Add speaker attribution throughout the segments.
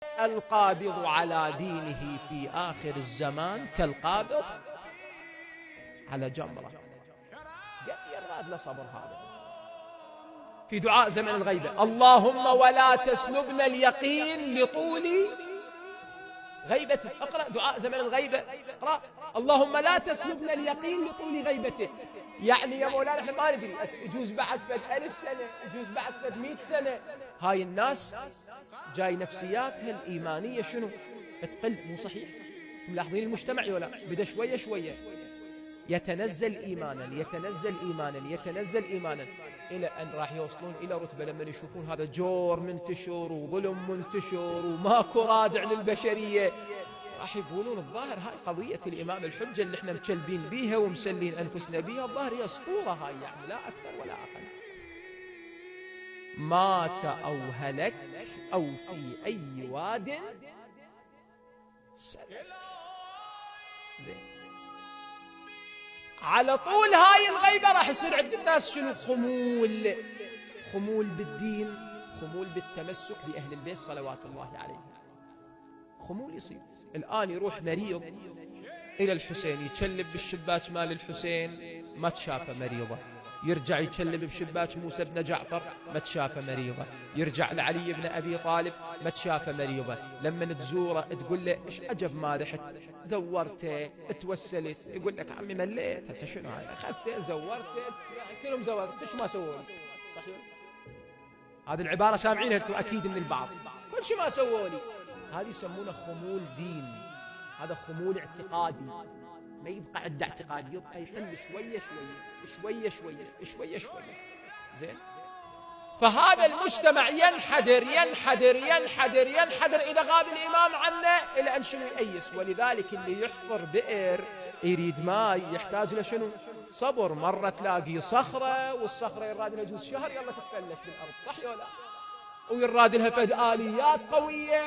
Speaker 1: القابض على دينه في آخر الزمان كالقابض على جمرة. قد يراد له صبر هذا. في دعاء زمن الغيبة: اللهم ولا تسلبنا اليقين لطول غيبته. اقرأ دعاء زمن الغيبة، اقرأ: اللهم لا تسلبنا اليقين لطول غيبته. يعني يا مولانا احنا ما ندري، يجوز بعد فد 1000 سنة، يجوز بعد فد 100 سنة. هاي الناس جاي نفسياتها الإيمانية شنو؟ تقل. مو صحيح؟ ملاحظين المجتمع ولا؟ بدأ شوية شوية يتنزل إيمانا يتنزل إيمانا يتنزل إيمانا، إلى أن راح يوصلون إلى رتبة لما يشوفون هذا جور منتشر وظلم منتشر وماكو رادع للبشرية، راح يقولون الظاهر هاي قضية الإمام الحجة اللي احنا مكلبين بيها ومسلين أنفسنا بيها، الظاهر هي أسطورة هاي، يعني لا أكثر ولا أقل. مات أو هلك أو في أي واد سلك. زين، على طول هاي الغيبة راح يصير عند الناس شنو؟ خمول. خمول بالدين، خمول بالتمسك بأهل البيت صلوات الله عليهم. خمول يصير. الآن يروح مريض إلى الحسين، يتشلب بالشباك مال الحسين، ما تشافى مريضة. يرجع يتشلب بشباك موسى بن جعفر، ما تشافى مريضة. يرجع لعلي بن أبي طالب، ما تشافى مريضة. لما تزوره تقول له إيش عجب ما رحت، زورته، توسلت، يقول لك عمي مليت، هسه شنو هاي، أخذته زورته، كلهم زورته، إيش ما سووا لي؟ صحيح؟ هذه العبارة سامعينها أنتم أكيد من البعض، كل شيء ما سووا لي. هذه يسمونه خمول دين، هذا خمول اعتقادي. ما يبقى عنده اعتقاد، يبقى يقل شوية شوية شوية شوية شوية شوية. زين، فهذا المجتمع ينحدر ينحدر ينحدر ينحدر إذا غاب الإمام عنه، إلى أن شنو؟ يأيس. ولذلك اللي يحفر بئر يريد ماء يحتاج له شنو؟ صبر. مرة تلاقي صخرة، والصخرة يراد لها يجوز شهر يلا تتفلش بالأرض، صح ولا لا؟ ويراد لها فد آليات قوية.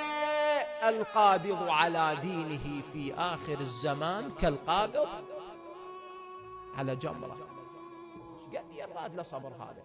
Speaker 1: القابض على دينه في آخر الزمان كالقابض على جمرة. قد يراد له صبر هذا.